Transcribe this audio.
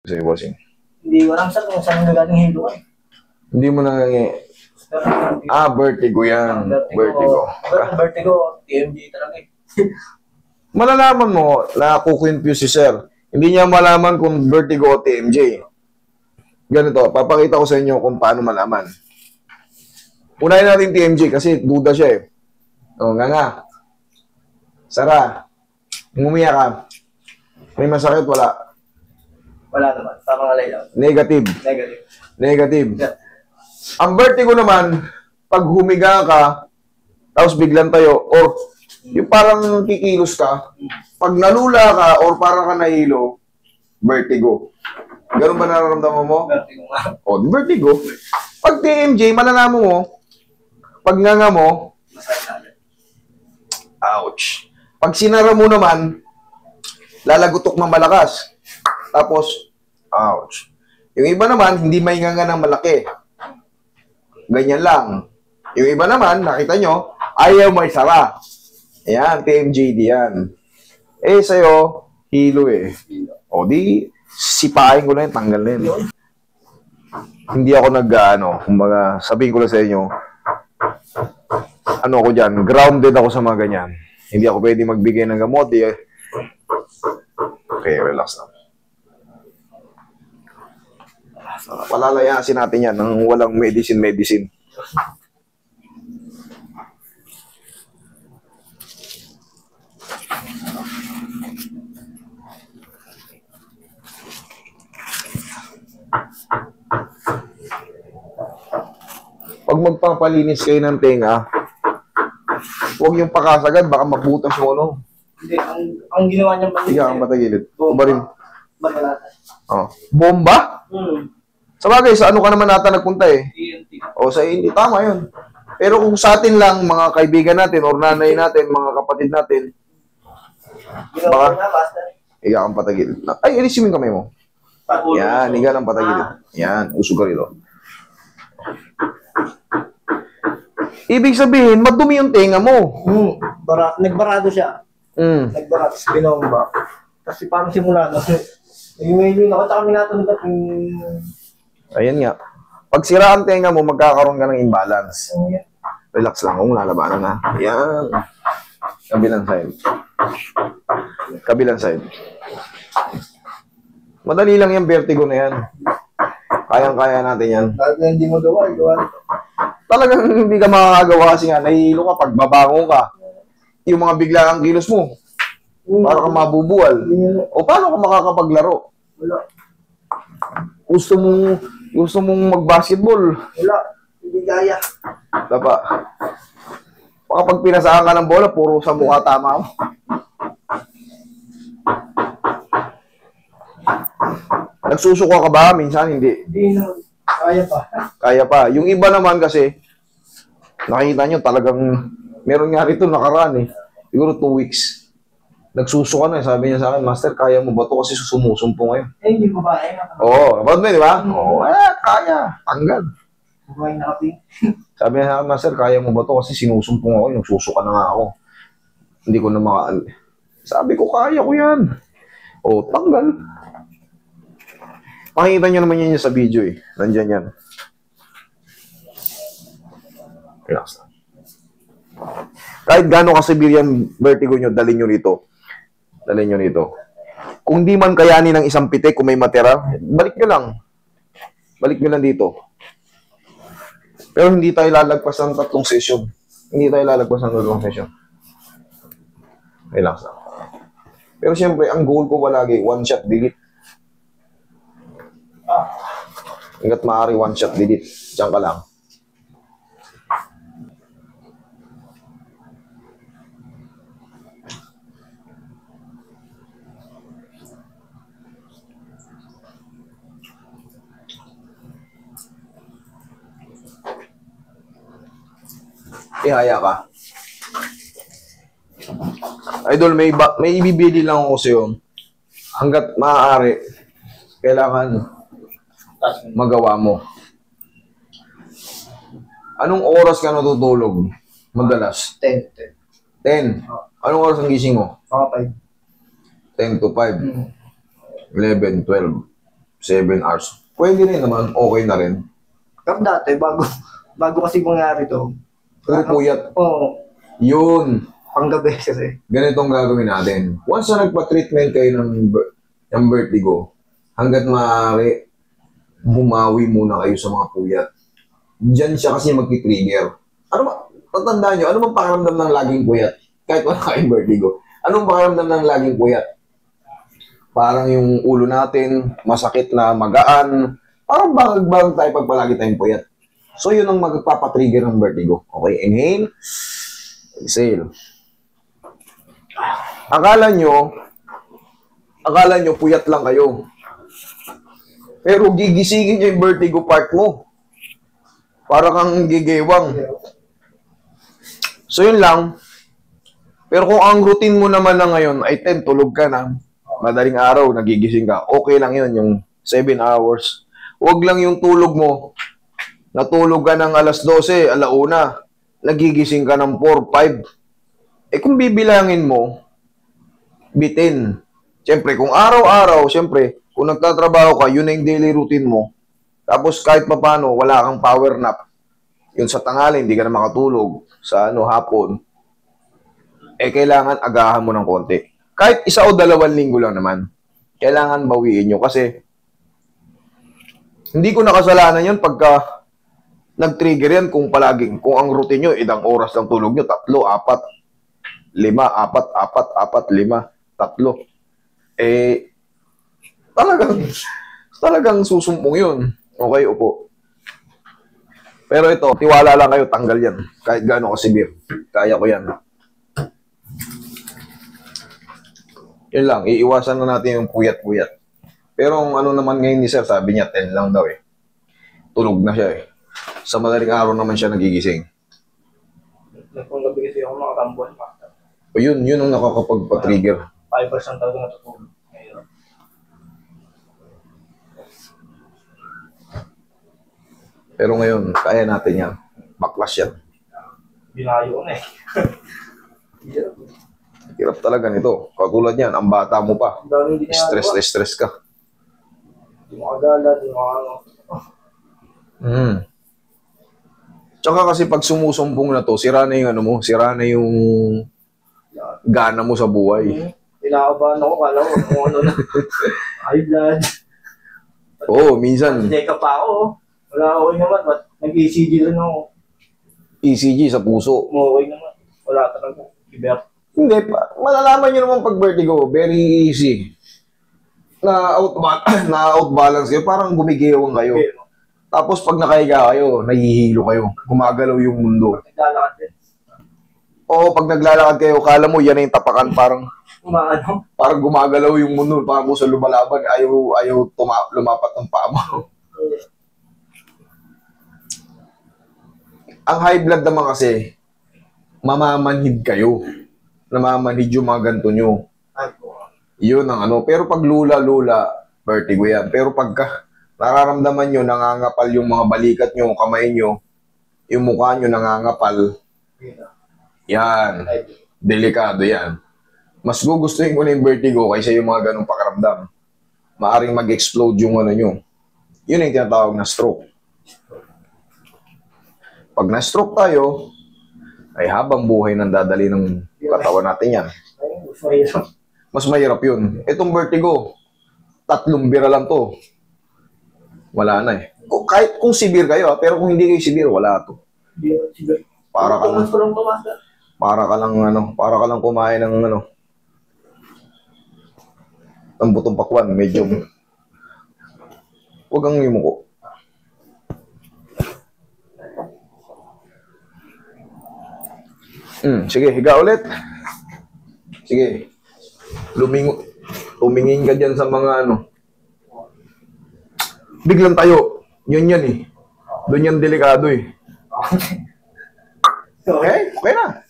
Kasi bossing. Hindi ko alam sir kung saan nagaling hilo eh. Hindi mo vertigo yan. Vertigo. Vertigo, TMJ talaga eh. Malalaman mo na kukonfuse si sir. Hindi niya malaman kung vertigo o TMJ. Ganito, papakita ko sa inyo kung paano malaman. Unahin natin TMJ kasi duda siya eh. O, nga. Sara, umumiyak ka. May masakit, wala? Wala naman, tamang alay lang. Negative. Negative. Yeah. Ang vertigo naman, pag humiga ka, tapos biglang tayo, or yung parang kikilos ka, pag nalula ka, or parang ka nahilo, vertigo. Ganun ba nararamdaman mo? Vertigo nga. O, vertigo. Pag TMJ, malalaman mo, pag nganga mo, ouch. Pag sinara mo naman, lalagutok ng malakas. Tapos, ouch. Yung iba naman, hindi may nganga ng malaki. Ganyan lang. Yung iba naman, nakita nyo, ayaw may sara. Ayan, TMJD yan. Eh, sa'yo, hilo eh. O, di, sipain ko na yun, tanggal na yun. Hindi ako kumbaga, sabihin ko lang sa inyo, ako dyan, grounded ako sa mga ganyan. Hindi ako pwede magbigay ng gamot. Okay, relax lang. Palalayasin natin yan ng walang medicine. Pag magpapalinis kayo ng tenga, huwag yung pakasagad, baka mabutas mo, no? Hindi, ang ginawa niya ba? Hindi ang matagilid. Barin. Bagalatan. Oh. Bomba? Sa bagay, sa ano ka naman nata nagpunta eh? ENT. O sa ENT, tama yun. Pero kung sa atin lang, mga kaibigan natin, or nanay natin, mga kapatid natin, Ginawa na, basta. higa kang patagilid. Ay, ilisin mo yung kamay mo. Yan, higa lang patagilid. Yan, usog ka rito. Ibig sabihin, madumi yung tenga mo. Nagbarado siya. Nagbarado, binomba. Kasi parang simula na. Nag-email ako, kami natin Ayan nga. Pag sira ang tenga mo, magkakaroon ka ng imbalance. Relax lang kung lalabanan na. Ayan. Kabilang side. Madali lang yung vertigo na yan. Kayang-kaya natin yan. Talagang hindi mo gawa. Talagang hindi ka makakagawa kasi nga, nahihilo ka, pagbabango ka. Yung mga biglaang kilos mo, para kang mabubuwal. O paano ka makakapaglaro? Wala. Gusto mong mag-basketball. Wala. Hindi kaya. Dapa. Baka pag pinasaan ka ng bola, puro sa mukha tama mo. Nagsusuka ka ba? Minsan hindi. Hindi na. Kaya pa. Kaya pa. Yung iba naman kasi, nakita nyo talagang, meron nga rito nakaraan eh. Siguro 2 weeks. Nagsusuka na eh. Sabi niya sa akin, Master, kaya mo ba ito? Kasi sumusumpo ngayon. Eh, hindi babae. Oo. Ba't mo, di ba? Oo. Kaya. Tanggal. Babae na kaping. Sabi niya sa akin, Master, kaya mo ba ito? Kasi sinusumpong ako. Nagsusuka na nga ako. Hindi ko na Sabi ko, kaya ko yan. O, tanggal. Makikita nyo naman yan sa video eh. Nandyan yan. Relax lang. Kahit gano'ng kasabir yung vertigo nyo, dalhin nyo rito. Kung di man kayanin ng isang pitik, kung may matira, balik nyo lang. Balik nyo lang dito. Pero hindi tayo lalagpas ng 3 session. Relax lang. Pero siyempre, ang goal ko palagi, 1 shot, delete. Hanggat maaari, 1 shot, delete. Diyan ka lang. Ihaya ka. Idol, may ibibili lang ako sa'yo. Hanggat maaari, kailangan magawa mo. Anong oras ka natutulog? Madalas? 10. 10. Anong oras ang gising mo? Mga 10 to 5. 11, 12. 7 hours. Pwede rin naman, okay na rin. Pero dati, bago kasi mangyari to. Puro puyat. Oo. Yun. Panggabi kasi. Ganito ang gagawin natin. Once na nagpa-treatment kayo ng vertigo, hanggat maaari, bumawi muna kayo sa mga puyat. Diyan siya kasi magti-trigger. Ano ba? Tatandaan nyo, ano bang pakiramdam ng laging puyat? Kahit wala kayong vertigo. Anong pakiramdam ng laging puyat? Parang yung ulo natin, masakit na magaan. Parang bagag-bagag tayo pag palagi tayong puyat. So, yun ang magpapatrigger ng vertigo. Okay, inhale. Exhale. Akala nyo puyat lang kayo. Pero gigisingin nyo yung vertigo part mo. Para kang gigewang. So, yun lang. Pero kung ang routine mo naman na ngayon ay 10, tulog ka na, madaling araw, nagigising ka, okay lang yun, yung 7 hours. Huwag lang yung tulog mo, natulog ka ng alas 12, alauna, nagigising ka ng 4, 5. Eh kung bibilangin mo, bitin. Siyempre, kung araw-araw, siyempre, kung nagtatrabaho ka, yun na yung daily routine mo. Tapos kahit papano, wala kang power nap. Yun sa tanghali, hindi ka na makatulog. Sa hapon, eh kailangan agahan mo ng konti. Kahit 1 o 2 linggo lang naman, kailangan bawiin nyo. Kasi, hindi ko nakasalanan yun pagka nag-trigger yan kung ang routine nyo, ilang oras lang tulog nyo, 3, 4, 5, 4, 4, 5, 3. Eh, talagang susumpong yun. Okay, upo. Pero ito, tiwala lang kayo, tanggal yan. Kahit gaano kasibir. Kaya ko yan. Yun lang, iiwasan na natin yung puyat-puyat. Pero ang ano naman ngayon ni Sir, sabi niya, 10 lang daw eh. Tulog na siya eh. Sa madaling araw naman siya nagigising. Nagpanggabi kasi ako makatambuan pa. O yun ang nakakapagpa-trigger. 5% talaga natutulog. Ngayon. Pero ngayon, kaya natin yan. Backlash yan. Binayo ko na eh. Hirap talaga nito. Katulad yan, ang bata mo pa. Stress ka. Di makagala, di makano. Tsaka kasi pag sumusumbong na to, sira na yung sira na yung gana mo sa buhay. Kinakabahan ako, kala ko kung ano na. High blood. Oo, minsan. Check up pa ako. Wala okay naman, nag-ECG lang ako. ECG sa puso. Okay naman. Wala talaga. Iber. Hindi, malalaman nyo naman pag vertigo, very easy. Na-outbalance kayo, parang gumigewang kayo. Okay. Tapos pag nakahiga kayo, nahihilo kayo. Gumagalaw yung mundo. Naglalakad din. Oo, pag naglalakad kayo, kala mo yan yung tapakan, parang gumagalaw yung mundo. Parang kung sa lumalaban, ayaw lumapat ng paa mo. Ang high blood naman kasi, mamamanhid kayo. Namamanhid yung mga ganito nyo. Yun ang Pero pag lula-lula, vertigo yan. Pero pagka nararamdaman nyo, nangangapal yung mga balikat nyo, kamay nyo, yung mukha nyo nangangapal, yan. Delikado yan. Mas gugustuhin ko na yung vertigo kaysa yung mga ganong pakaramdam. Maaring mag-explode yung nyo. Yun yung tinatawag na stroke. Pag na-stroke tayo, ay habang buhay nang dadali ng katawan natin yan. Mas mahirap yun. Itong vertigo, 3 bira lang to. Wala na eh. Kahit kung severe kayo, pero kung hindi kayo severe, wala to. Para ka lang kumain ng ng butong pakwan, medyo. Huwag kang yumuko. Sige, higa ulit. Sige. Tumingin ka dyan sa mga Biglang tayo. Yun yan eh. Doon yan delikado eh. Okay? Okay na.